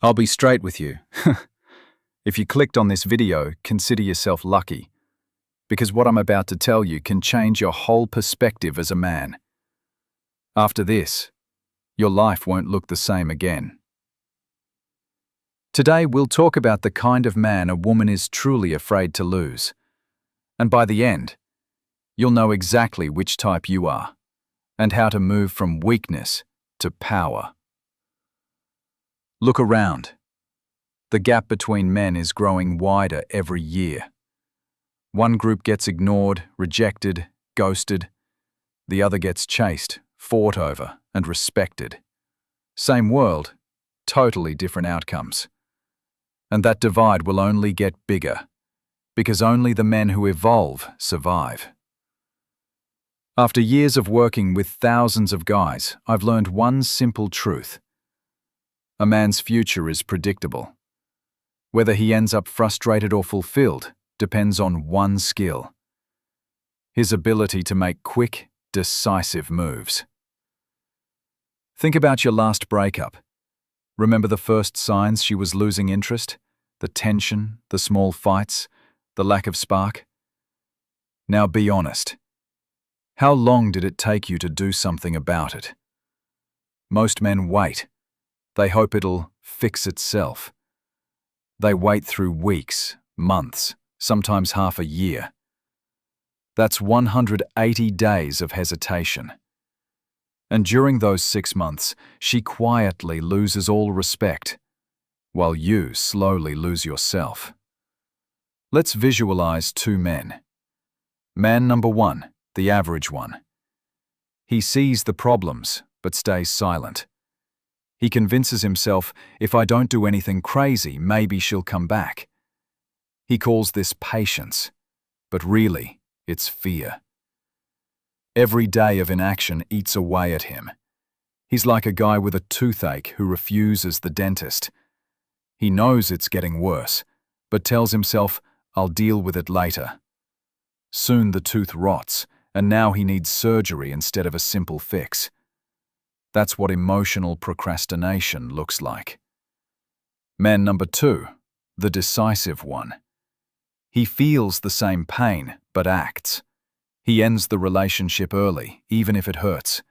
I'll be straight with you. If you clicked on this video, consider yourself lucky, because what I'm about to tell you can change your whole perspective as a man. After this, your life won't look the same again. Today, we'll talk about the kind of man a woman is truly afraid to lose. And by the end, you'll know exactly which type you are, and how to move from weakness to power. Look around. The gap between men is growing wider every year. One group gets ignored, rejected, ghosted. The other gets chased, fought over, and respected. Same world, totally different outcomes. And that divide will only get bigger, because only the men who evolve survive. After years of working with thousands of guys, I've learned one simple truth. A man's future is predictable. Whether he ends up frustrated or fulfilled depends on one skill: his ability to make quick, decisive moves. Think about your last breakup. Remember the first signs she was losing interest? The tension, the small fights, the lack of spark? Now be honest. How long did it take you to do something about it? Most men wait. They hope it'll fix itself. They wait through weeks, months, sometimes half a year. That's 180 days of hesitation. And during those 6 months, she quietly loses all respect, while you slowly lose yourself. Let's visualize two men. Man number one, the average one. He sees the problems, but stays silent. He convinces himself, if I don't do anything crazy, maybe she'll come back. He calls this patience, but really, it's fear. Every day of inaction eats away at him. He's like a guy with a toothache who refuses the dentist. He knows it's getting worse, but tells himself, I'll deal with it later. Soon the tooth rots, and now he needs surgery instead of a simple fix. That's what emotional procrastination looks like. Man number two, the decisive one. He feels the same pain, but acts. He ends the relationship early, even if it hurts.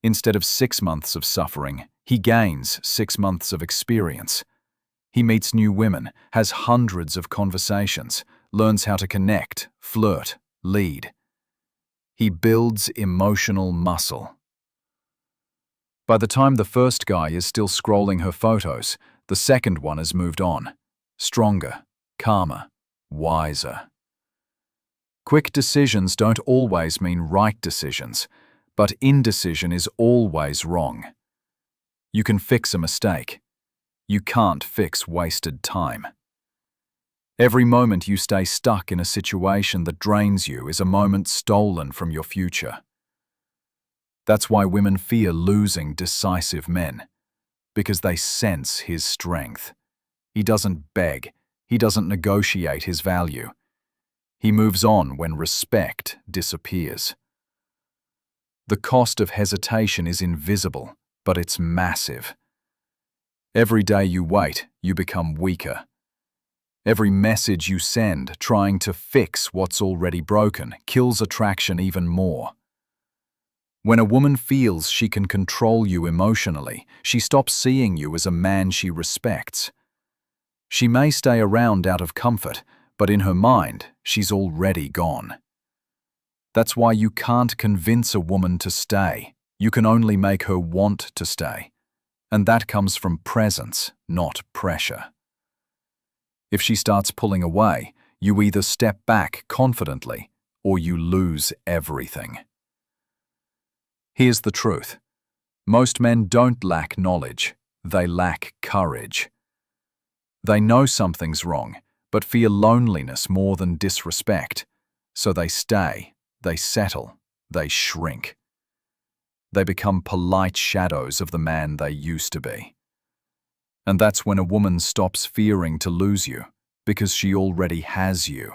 Instead of 6 months of suffering, he gains 6 months of experience. He meets new women, has hundreds of conversations, learns how to connect, flirt, lead. He builds emotional muscle. By the time the first guy is still scrolling her photos, the second one has moved on. Stronger, calmer, wiser. Quick decisions don't always mean right decisions, but indecision is always wrong. You can fix a mistake. You can't fix wasted time. Every moment you stay stuck in a situation that drains you is a moment stolen from your future. That's why women fear losing decisive men, because they sense his strength. He doesn't beg. He doesn't negotiate his value. He moves on when respect disappears. The cost of hesitation is invisible, but it's massive. Every day you wait, you become weaker. Every message you send trying to fix what's already broken kills attraction even more. When a woman feels she can control you emotionally, she stops seeing you as a man she respects. She may stay around out of comfort, but in her mind, she's already gone. That's why you can't convince a woman to stay. You can only make her want to stay. And that comes from presence, not pressure. If she starts pulling away, you either step back confidently or you lose everything. Here's the truth. Most men don't lack knowledge, they lack courage. They know something's wrong, but fear loneliness more than disrespect, so they stay, they settle, they shrink. They become polite shadows of the man they used to be. And that's when a woman stops fearing to lose you, because she already has you.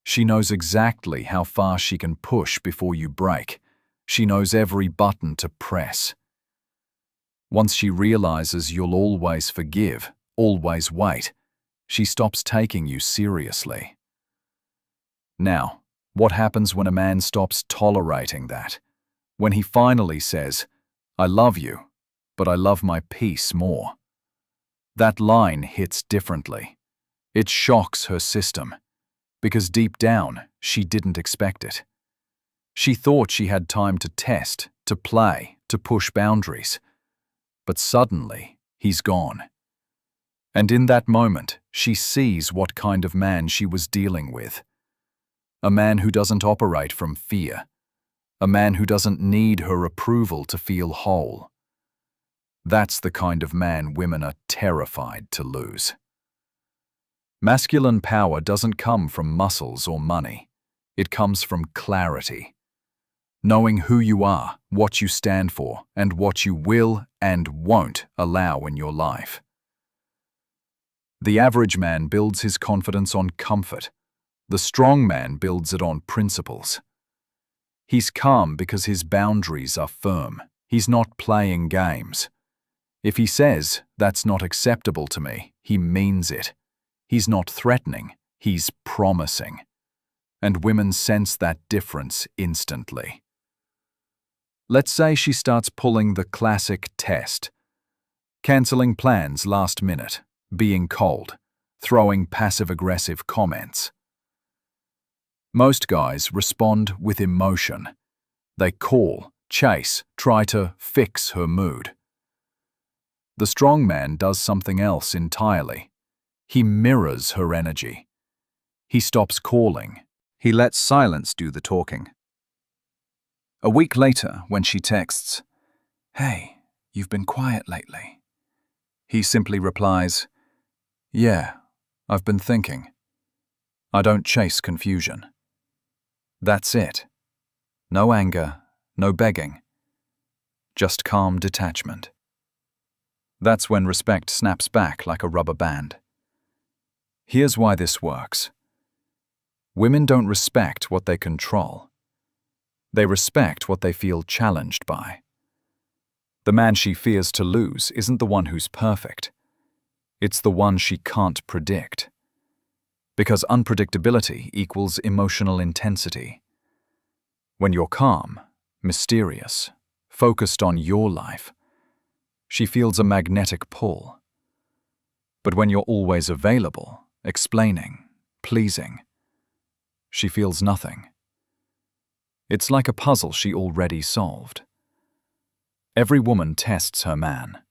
She knows exactly how far she can push before you break. She knows every button to press. Once she realizes you'll always forgive, always wait, she stops taking you seriously. Now, what happens when a man stops tolerating that? When he finally says, "I love you, but I love my peace more." That line hits differently. It shocks her system, because deep down, she didn't expect it. She thought she had time to test, to play, to push boundaries. But suddenly, he's gone. And in that moment, she sees what kind of man she was dealing with. A man who doesn't operate from fear. A man who doesn't need her approval to feel whole. That's the kind of man women are terrified to lose. Masculine power doesn't come from muscles or money. It comes from clarity. Knowing who you are, what you stand for, and what you will and won't allow in your life. The average man builds his confidence on comfort. The strong man builds it on principles. He's calm because his boundaries are firm. He's not playing games. If he says, "That's not acceptable to me," he means it. He's not threatening, he's promising. And women sense that difference instantly. Let's say she starts pulling the classic test. Canceling plans last minute, being cold, throwing passive-aggressive comments. Most guys respond with emotion. They call, chase, try to fix her mood. The strong man does something else entirely. He mirrors her energy. He stops calling. He lets silence do the talking. A week later, when she texts, "Hey, you've been quiet lately," he simply replies, "Yeah, I've been thinking." I don't chase confusion. That's it. No anger, no begging. Just calm detachment. That's when respect snaps back like a rubber band. Here's why this works. Women don't respect what they control. They respect what they feel challenged by. The man she fears to lose isn't the one who's perfect. It's the one she can't predict. Because unpredictability equals emotional intensity. When you're calm, mysterious, focused on your life, she feels a magnetic pull. But when you're always available, explaining, pleasing, she feels nothing. It's like a puzzle she already solved. Every woman tests her man,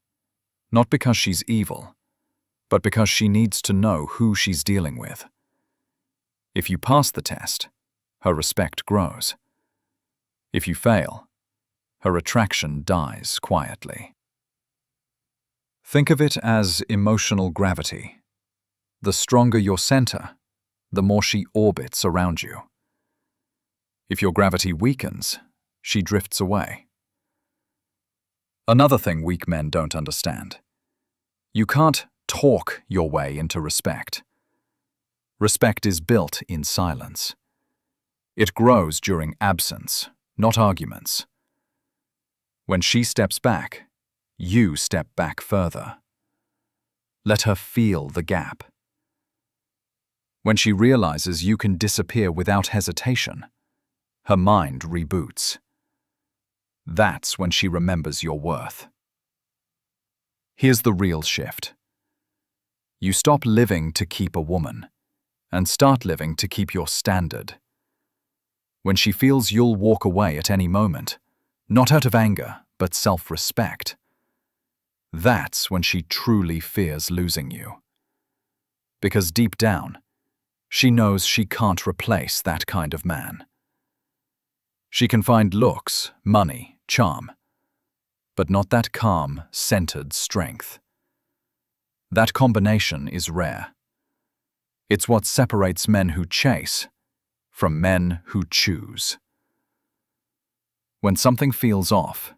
not because she's evil, but because she needs to know who she's dealing with. If you pass the test, her respect grows. If you fail, her attraction dies quietly. Think of it as emotional gravity. The stronger your center, the more she orbits around you. If your gravity weakens, she drifts away. Another thing weak men don't understand. You can't talk your way into respect. Respect is built in silence. It grows during absence, not arguments. When she steps back, you step back further. Let her feel the gap. When she realizes you can disappear without hesitation, her mind reboots. That's when she remembers your worth. Here's the real shift. You stop living to keep a woman and start living to keep your standard. When she feels you'll walk away at any moment, not out of anger, but self-respect, that's when she truly fears losing you. Because deep down, she knows she can't replace that kind of man. She can find looks, money, charm, but not that calm, centered strength. That combination is rare. It's what separates men who chase from men who choose. When something feels off,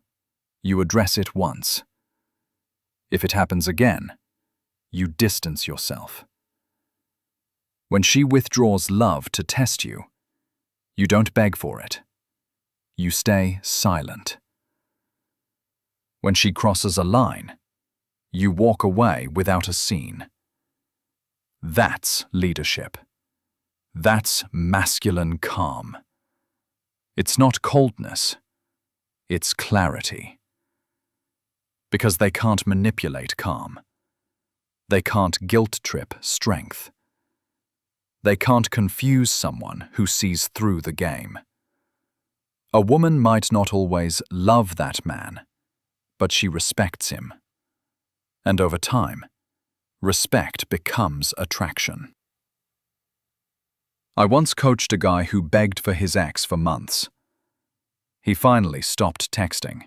you address it once. If it happens again, you distance yourself. When she withdraws love to test you, you don't beg for it. You stay silent. When she crosses a line, you walk away without a scene. That's leadership. That's masculine calm. It's not coldness, it's clarity. Because they can't manipulate calm. They can't guilt-trip strength. They can't confuse someone who sees through the game. A woman might not always love that man, but she respects him. And over time, respect becomes attraction. I once coached a guy who begged for his ex for months. He finally stopped texting,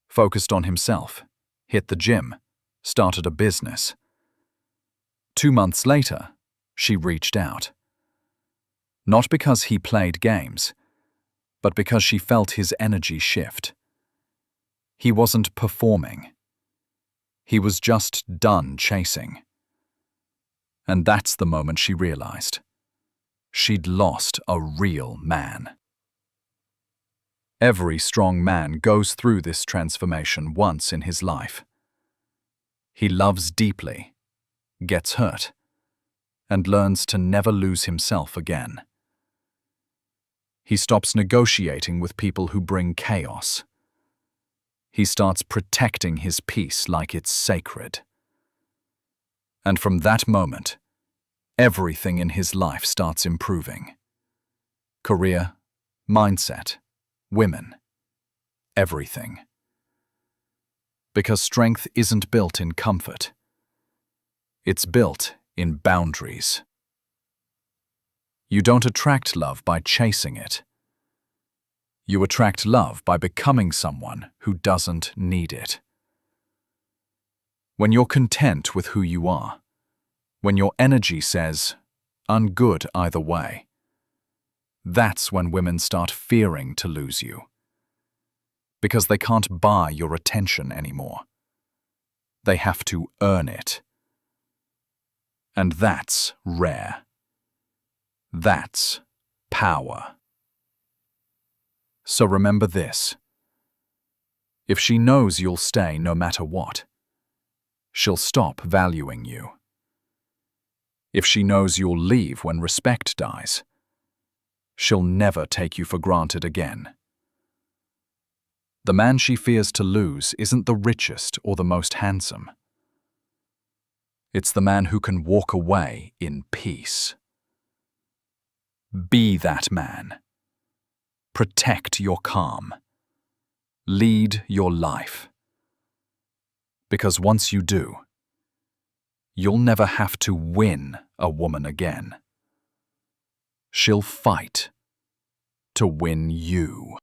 focused on himself, hit the gym, started a business. 2 months later, she reached out. Not because he played games, but because she felt his energy shift. He wasn't performing. He was just done chasing. And that's the moment she realized. She'd lost a real man. Every strong man goes through this transformation once in his life. He loves deeply, gets hurt, and learns to never lose himself again. He stops negotiating with people who bring chaos. He starts protecting his peace like it's sacred. And from that moment, everything in his life starts improving. Career, mindset, women, everything. Because strength isn't built in comfort. It's built in boundaries. You don't attract love by chasing it. You attract love by becoming someone who doesn't need it. When you're content with who you are, when your energy says, "I'm good either way," that's when women start fearing to lose you. Because they can't buy your attention anymore. They have to earn it. And that's rare. That's power. So remember this. If she knows you'll stay no matter what, she'll stop valuing you. If she knows you'll leave when respect dies, she'll never take you for granted again. The man she fears to lose isn't the richest or the most handsome. It's the man who can walk away in peace. Be that man. Protect your calm. Lead your life. Because once you do, you'll never have to win a woman again. She'll fight to win you.